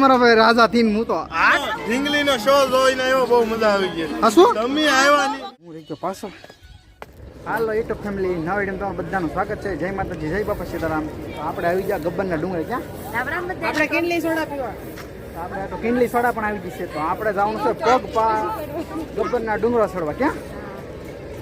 મારા ભાઈ રાજા થીન હું તો આ ઢીંગલીનો શો જોઈને આવ્યો, બહુ મજા આવી ગઈ. આ શું તમે આવ્યા નહીં. હું રહી ગયો પાછો. હાલો યુટ્યુબ ફેમિલી, નવા વિડીયોમાં તમારું બધાનું સ્વાગત છે. જય માતાજી, જય બાપા સીતારામ. તો આપણે આવી ગયા ગબ્બરના ડુંગરે. ક્યાં આપણે કિનલી સોડા પીવા. આપણે તો કિનલી સોડા પણ આવી ગઈ છે. તો આપણે જવાનું છે પગ ગબ્બરના ડુંગરો ચડવા. ક્યાં?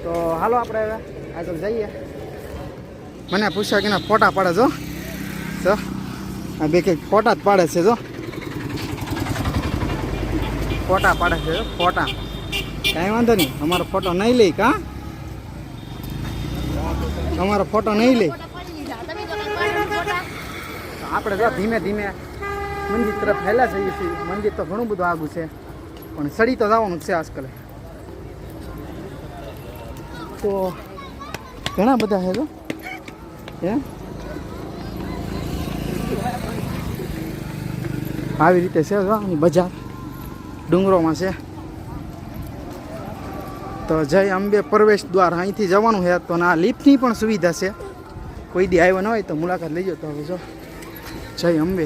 તો હાલો આપણે હવે આગળ જઈએ. મને પૂછ્યા કે ના ફોટા પાડે જો આ બે કંઈક ફોટા જ પાડે છે. જો ફોટા પાડે છે, ફોટા. કાંઈ વાંધો નહીં, અમારો ફોટો નહીં લઈ. કાં અમારો ફોટો નહીં લઈ. આપણે જો ધીમે ધીમે મંદિર તરફ હેલા જઈએ છીએ. મંદિર તો ઘણું બધું આગું છે, પણ સડી તો જવાનું છે આજકાલ. તો ઘણા બધા છે. જો આવી રીતે છે. જો આની બજાર ડુંગરોમાં છે. તો જય અંબે પ્રવેશ દ્વાર અહીંથી જવાનું છે. તો ના લિફ્ટની પણ સુવિધા છે. કોઈ દી આવ્યો ન હોય તો મુલાકાત લેજો. તો હવે જો જય અંબે.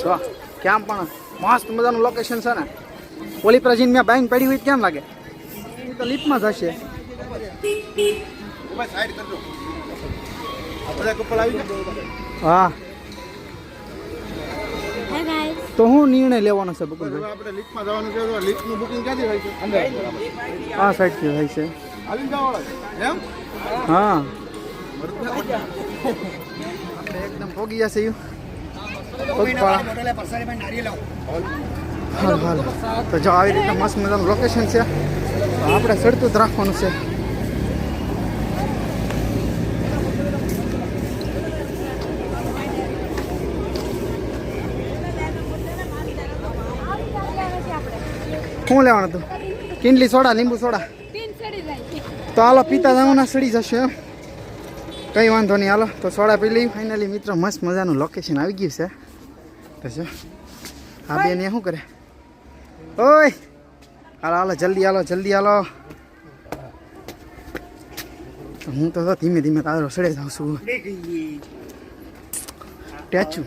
જો કેમ પણ મસ્ત મજાનું લોકેશન છે ને. ઓલી પ્રાચીન મેં બાઈન પડી હોય કેમ લાગે? એ તો લિફ્ટમાં જ હશે. હા, તો હું નિર્ણય લેવાનો છે બકુલભાઈ? આપણે લિફ્ટમાં જવાનું છે. તો લિફ્ટનું બુકિંગ ક્યાંથી થાય છે? અંદર આ સાઈડથી થાય છે. હાલી જવાળા એમ? હા, એકદમ પોગી જશે. હાલ હાલ. તો જો આવી રીતે મસ્ત મજાનું લોકેશન છે. તો આપણે સડતું જ રાખવાનું છે. શું લેવાનું હતું? કિનલી સોડા, લીંબુ સોડા. તો હાલો પીતા જવાના, સડી જશે એમ. કંઈ વાંધો નહીં, હાલો તો સોડા પી લઈ. ફાઇનલી મિત્રો મસ્ત મજાનું લોકેશન આવી ગયું છે. તો જો આ બેન શું કરે? ઓય હાલો હાલો, જલ્દી હાલો, જલ્દી હાલો. હું તો ધીમે ધીમે તારો સડે જાઉં છું. ટેચું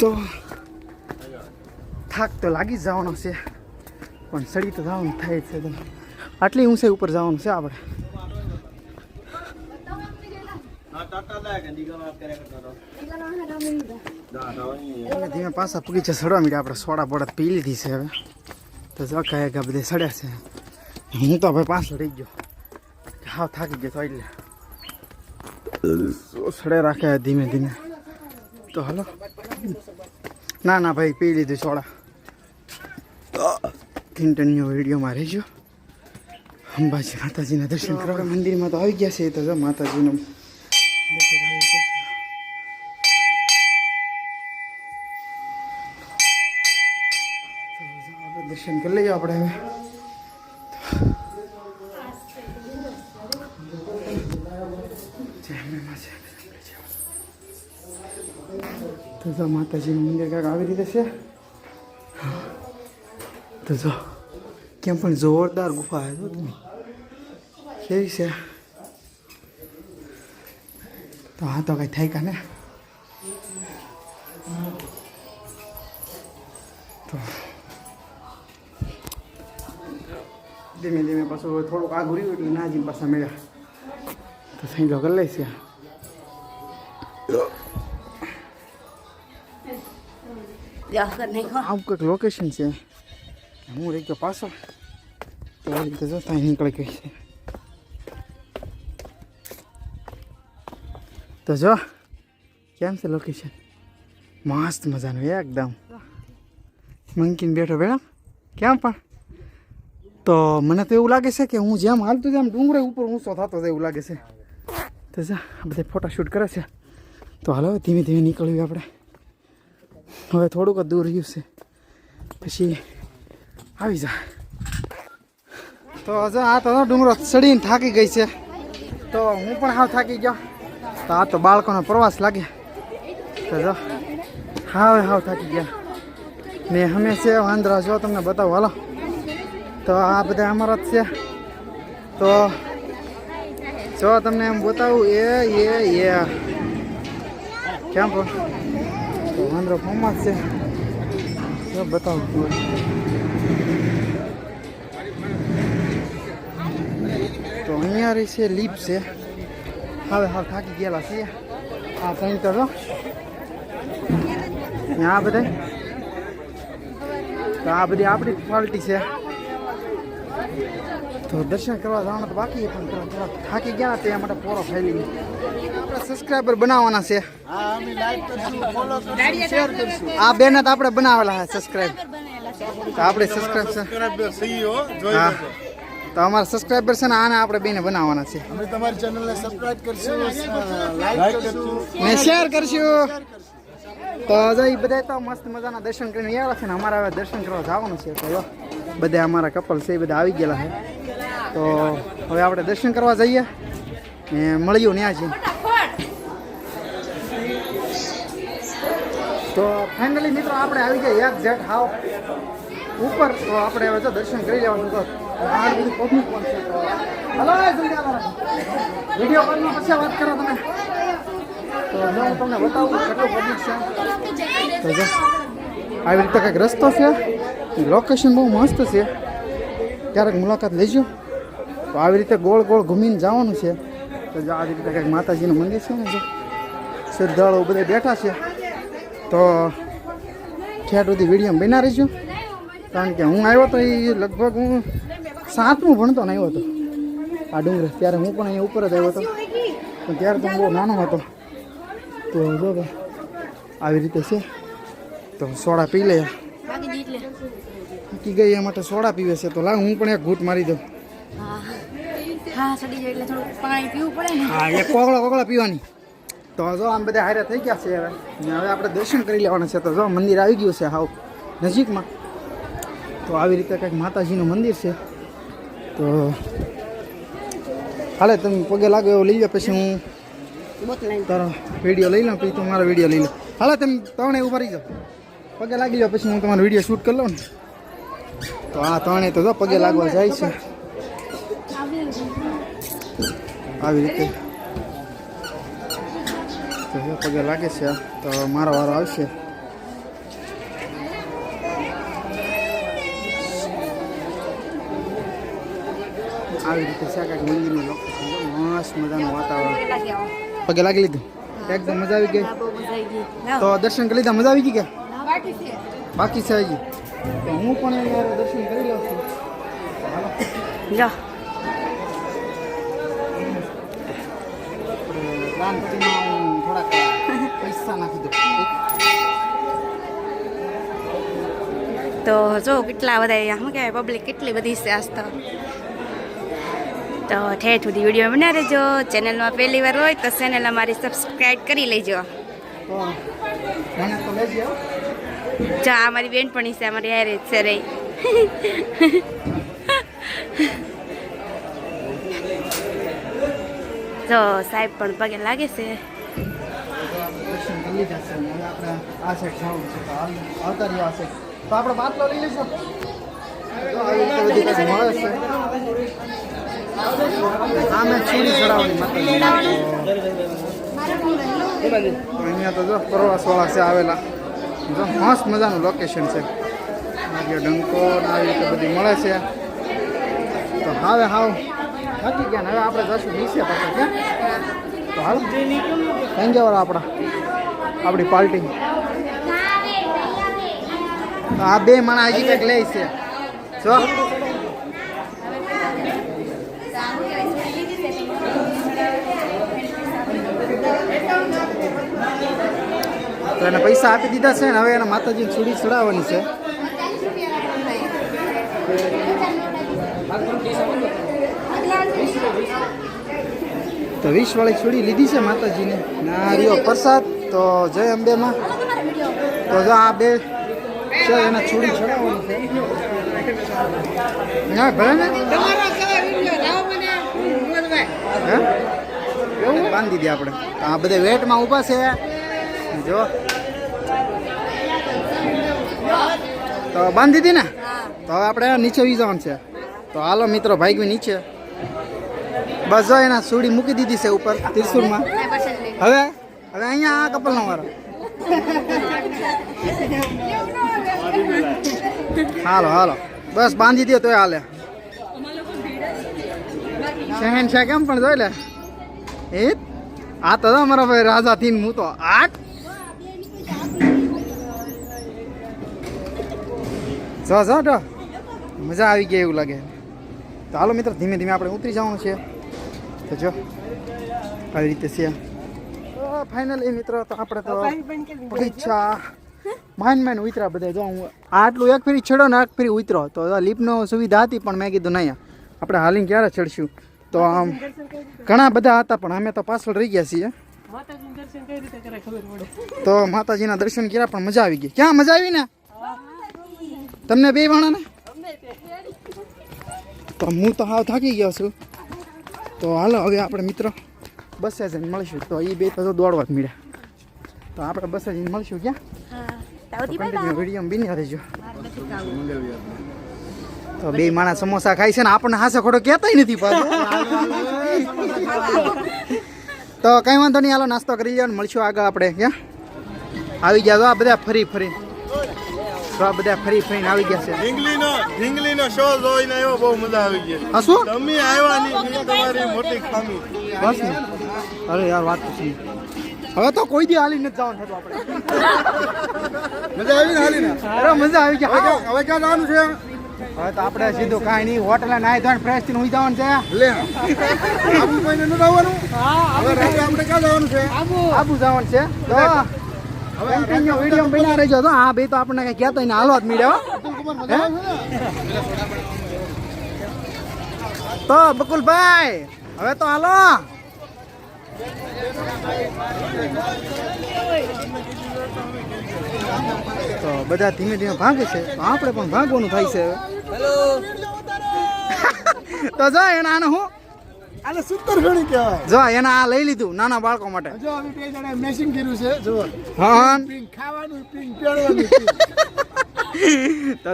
તો થાક તો લાગી જ જવાનો છે, પણ સડી તો જવાનું થાય છે. તો આટલી ઊંચાઈ ઉપર જવાનું છે આપણે. ધીમે ધીમે પાછા પૂગી છે, સડવા મીડે. આપણે સોડા બોડા પી લીધી છે હવે. તો જો કયા બધે સડ્યા છે. હું તો ભાઈ પાછો રહી ગયો, હાવ થાકી ગયો. તો એટલે સડે રાખે ધીમે ધીમે. તો હાલો. ના ના ભાઈ, પી લીધું સોડા. કન્ટિન્યુ વિડીયોમાં રહેજો. અંબાજી માતાજીના દર્શન કરવા મંદિરમાં તો આવી ગયા છે. તો જો માતાજીનું દર્શન કરી લઈએ આપણે હવે. તો જો માતાજીનું મંદિર કાંઈક આવી રીતે છે. તો જો કેમ પણ જોરદાર ગુફા છે. તમે કેવી છે? તો હા, તો કઈ થાય કા ને. તો ધીમે ધીમે પાછું થોડુંક આગું રહ્યું એટલે નાજી પાછા મળ્યા. તો થઈ તો કરી લઈશ. આવું કંઈક લોકેશન છે. હું રહી ગયો પાછો. તો આ રીતે જો ત્યાં નીકળી ગઈ છે. તો જો કેમ છે લોકેશન? મસ્ત મજાનું એકદમ. મંકીને બેઠો બેઠા કેમ પણ. તો મને તો એવું લાગે છે કે હું જેમ હાલતું તેમ ડુંગરે ઉપર ઊંચો થતો જાય એવું લાગે છે. તો જા આ બધા ફોટોશૂટ કરે છે. તો હાલો ધીમે ધીમે નીકળ્યું આપણે. હવે થોડુંક જ દૂર રહ્યું છે, પછી આવી જાય. તો હજુ આ તો ડુંગરો ચડીને થાકી ગઈ છે. તો હું પણ હાવ થાકી ગયો. તો આ તો બાળકોનો પ્રવાસ લાગે. તો જો હાવ થાકી ગયા ને અમે છે વાંદરા જો તમને બતાવું હાલો. તો આ બધા અમારા જ છે. તો જો તમને એમ બતાવું એ કેમ પણ તો વાંદરો ફોર્મમાં જ છે. જો બતાવું તો અહીંયા રહી છે લીપ છે. હાવ થાકી ગયેલા છીએ. આ ત્રણ તો જો આ બધા તો આ બધી આપણી ક્વોલિટી છે. તો દર્શન કરવા જવાનું તો બાકી છે, પણ થોડા થાકી ગયા તે માટે પોરો ખાઈ લઈએ. આપણે સબસ્ક્રાઈબર બનાવવાના છે. આ બેને તો આપણે બનાવેલા છે સબસ્ક્રાઈબ. તો આપણે સબસ્ક્રાઈબ હા તો અમારા સબસ્ક્રાઈબર છે ને આને આપણે બેને બનાવવાના છે. અમે તમારી ચેનલને સબસ્ક્રાઇબ કરશું, લાઈક કરશું ને શેર કરશું. તો જો એ બધા તો મસ્ત મજાના દર્શન કરીને આવ્યા છે ને અમારે હવે દર્શન કરવા જવાનું છે. તો બધા અમારા કપલ છે એ બધા આવી ગયેલા છે. તો હવે આપણે દર્શન કરવા જઈએ ને મળ્યું ત્યાં છે. તો ફાઇનલી મિત્રો આપણે આવી ગયા એક જેટ હાવ ઉપર. તો આપણે હવે તો દર્શન કરી લેવાનું. તો આ બધું પબ્લિક પણ છે. તો હલો વિડીયો કોલમાં પછી વાત કરો તમે. તો જો હું તમને બતાવું કેટલું પબ્લિક છે. તો જો આવી રીતે કંઈક રસ્તો છે. લોકેશન બહુ મસ્ત છે. ક્યારેક મુલાકાત લેજો. તો આવી રીતે ગોળ ઘૂમીને જવાનું છે. તો જો આવી રીતે કંઈક માતાજીનું મંદિર છે ને જો શ્રદ્ધાળુઓ બધા બેઠા છે. તો ઠેઠ સુધી વિડીયો બના રહીજો. કારણ કે હું આવ્યો તો એ લગભગ હું 7મું ભણતો ને આવ્યો હતો આ ડુંગરે. ત્યારે હું પણ અહીંયા ઉપર જ આવ્યો હતો, પણ ત્યારે તો હું બહુ નાનો હતો. તો જો ભાઈ આવી રીતે છે. તો સોડા પી લે. કી ગઈ એ માટે સોડા પીવે છે. તો લાવ હું પણ એક ઘૂંટ મારી દઉં. હા એક કોગળા પીવાની. તો જો આમ બધા હારે થઈ ગયા છે. હવે આપણે દર્શન કરી લેવાના છે. તો જો મંદિર આવી ગયું છે હાવ નજીકમાં. તો આવી રીતે કંઈક માતાજીનું મંદિર છે. તો હાલે તમે પગે લાગો એવું લઈ લે, પછી હું તારો વિડીયો લઈ લઉં, પછી તું મારો વિડીયો લઈ લો. હાલે તમે ત્રણે ઉભા રહી જાઓ, પગે લાગી જાઓ, પછી હું તમારો વિડીયો શૂટ કરી લઉં ને. તો આ ત્રણે તો જો પગે લાગવા જાય છે આવી રીતે. તો જો પગે લાગે છે. તો મારો વારો આવશે. આવી રીતે છે કાંઈક મંદિરનું લોકેશન. મસ્ત મજાનું વાતાવરણ. પગે લાગી લીધું એકદમ મજા આવી ગઈ. તો દર્શન કરી લીધા, મજા આવી ગઈ કે બાકી છે હજી? તો હું પણ યાર દર્શન કરી લઉં છું. થોડાક પૈસા નાખી દો. તો જો કેટલા બધા શું કહેવાય પબ્લિક કેટલી બધી છે આજ તો ઠેઠ સુધી વિડીયો બના રહેજો. ચેનલમાં પહેલી વાર હોય તો ચેનલ અમારી સબસ્ક્રાઈબ કરી લેજો. જો આ મારી બેનપણી છે, અમારી હારે જ છે રહી. જો સાહેબ પણ પગે લાગે છે. દર્શન કરી લીધા છે. હવે આપણે આ સાઈડ જવાનું છે. તો આવતા રહ્યો આ સાઈડ. તો આપણે બાટલો લઈ લઈશું. જો આવી રીતે બધી કંઈક મળે છે. આમે છોડી ચડાવવાની અહીંયા તો જો પ્રવાસવાળા છે આવેલા. જો મસ્ત મજાનું લોકેશન છે. ડંકો આવી રીતે બધી મળે છે. તો હાવ થાકી ગયા ને હવે આપણે જશું નીચે પાછા. ક્યાં તો હાલ કઈ જવાળા આપણી પાર્ટી. તો આ બે માણસ હજી કંઈક લે છે. જો તો એને પૈસા આપી દીધા છે ને હવે એને માતાજીની છોડી ચડાવવાની છે. તો 20 વાળી છોડી લીધી છે માતાજીને. ના રહ્યો પ્રસાદ. તો જય અંબેમાં. તો જો આ બે છે એને છોડી ચડાવવાની છે. ના ભલે ને એવું બાંધી દે આપણે. તો આ બધા વેટમાં ઊભા છે. જો તો બાંધી દીધી ને તો હવે આપણે નીચે વી જવાનું છે તો હાલો મિત્રો ભાગવી નીચે બસ જો એના સુડી મૂકી દીધી છે ઉપર ત્રિશુળમાં હવે હવે અહીંયા આ કપલનો વારો હાલો હાલો બસ બાંધી દો તોય હાલે શહેન છે કેમ પણ જોઈ લે એ આ તો અમારા ભાઈ રાજા થી હું તો આઠ જો મજા આવી ગઈ એવું લાગે તો હાલો મિત્રો ધીમે ધીમે આપણે ઉતરી જવાનું છે તો જો આવી રીતે છે ફાઇનલી મિત્રો તો આપણે તો ઈચ્છા માન ઉતરા બધા જો હું આટલું એક ફેરી ચડો ને એક ફેરી ઉતરો તો લિફ્ટનો સુવિધા હતી પણ મેં કીધું નહીં આપણે હાલીને ક્યારે ચડશું તો આમ ઘણા બધા હતા પણ અમે તો પાછળ રહી ગયા છીએ તો માતાજીના દર્શન કર્યા પણ મજા આવી ગઈ ક્યાં મજા આવી ને તમને બે વાણા ને તો હું તો હાવ થાકી ગયો છું તો હાલો હવે આપણે મિત્રો બસે જઈને મળીશું તો એ બે તો દોડવા જ મળ્યા તો આપણે બસે જઈને મળીશું ક્યાં વિડીયો બની રહેજો તો બે માણસ સમોસા ખાય છે ને આપણને હાસે ખોટો કહેતા નથી પાછું તો કઈ વાંધો નહીં હાલો નાસ્તો કરી લો મળશું આગળ આપણે ક્યાં આવી ગયા તો આ બધા ફરી તો આ બધા ફરીને આવી ગયા છે ઢીંગલીનો શો જોઈને આવ્યો બહુ મજા આવી ગઈ હા શું તમે આવ્યા નહીં તમારી મોટી ખામી બસ ને અરે યાર વાત તો છે હવે તો કોઈ દી હાલી નથી જવાનું થતું આપણે મજા આવી ને હાલી ને અરે મજા આવી ગયા હવે ક્યાં જવાનું છે હવે તો આપણે સીધું કાંઈ નહીં હોટલે નાઈ ધોઈને ફ્રેશ થઈને ઉઈ જવાનું છે લે આબુ કોઈને નથી આવવાનું હવે રાતે આપણે ક્યાં જવાનું છે આબુ જવાનું છે તો કન્ટિન્યુ વિડીયો બના રહેજો તો આ બે તો આપણને કઈ કહેતો ને હાલવા જ મળ્યો તો બકુલભાઈ હવે તો હાલો તો બધા ધીમે ધીમે ભાગે છે તો આપણે પણ ભાગવાનું થાય છે તો જો એના આને હું આને સુતર ઘણી કહેવાય જો એના આ લઈ લીધું નાના બાળકો માટે જો અમે બે જણા મેચિંગ કર્યું છે જો હા પિંક ખાવાનું પિંક પહેરવાનું તો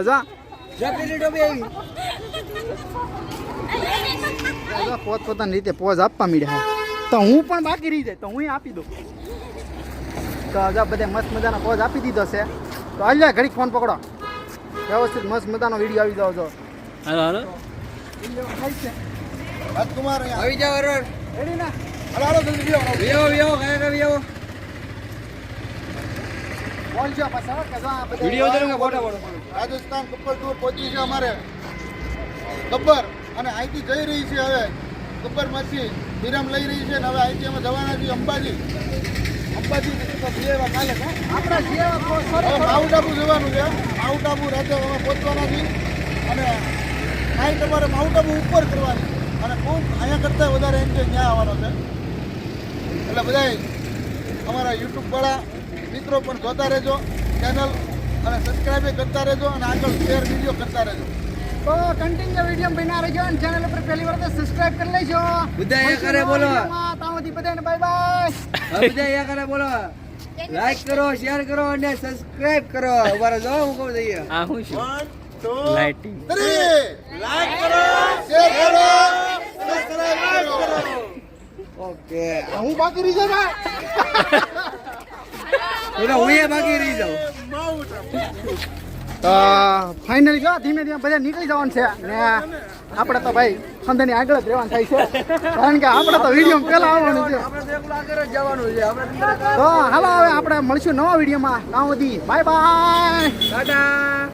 જો પોતપોતાની રીતે પોઝ આપવા મળ્યા તો હું પણ બાકી રહી જાય તો હું આપી દઉં તો જો બધે મસ્ત મજાનો પોઝ આપી દીધો છે તો હાલ જાય ઘડીક ફોન પકડો વ્યવસ્થિત મસ્ત મજાનો વિડીયો આવી જાવ જો હાલો રાજકુમાર આવી જાવ રેડી ને હાલો જલ્દી વિયો બોલજો પાછા કે જો આ બધે વિડીયો ઉતારો ફોટો રાજસ્થાન કપલ ટૂર પહોંચી છે અમારે ગબ્બર અને અહીંથી જઈ રહી છે હવે ગબ્બરમાંથી વિરામ લઈ રહી છે અને હવે અહીંથી અમે જવાના છીએ અંબાજી કાલે આપણા જે માઉન્ટ આબુ જવાનું છે માઉન્ટ આબુ રાતે અમે પહોંચવાના છીએ અને નાઈટ અમારે માઉન્ટ આબુ ઉપર કરવાની અને ખૂબ અહીંયા કરતાં વધારે એન્જોય ત્યાં આવવાનો છે એટલે બધા અમારા યુટ્યુબવાળા મિત્રો પણ જોતા રહેજો ચેનલ અને સબસ્ક્રાઈબ કરતા રહેજો અને આગળ શેર વિડીયો કરતા રહેજો તો કન્ટિન્યુ વિડીયો બના રહેજો અને ચેનલ ઉપર પહેલી વાર તો સબસ્ક્રાઇબ કરી લેજો બધા એક કરે બોલો તાવથી બધાને બાય બાય બધા એક કરે બોલો લાઈક કરો શેર કરો અને સબસ્ક્રાઇબ કરો અમારે જો હું કહું દઈએ આ હું છું 1 2 લાઇટિંગ 3 લાઈક કરો શેર કરો સબસ્ક્રાઇબ કરો ઓકે હું બાકી રહી જાઉં એટલે હું એ બાકી રહી જાઉં તો ફાઇનલી જો ધીમે ધીમે બધા નીકળી જવાનું છે ને આપણે તો ભાઈ ખંધાની આગળ જ રહેવાનું થાય છે કારણ કે આપણે તો વિડીયો પહેલા આવવાનું છે આપણે તો એકલું આગળ જ જવાનું છે આપણે તો હાલો હવે આપણે મળશું નવા વિડીયોમાં ત્યાં સુધી બાય બાય ટાટા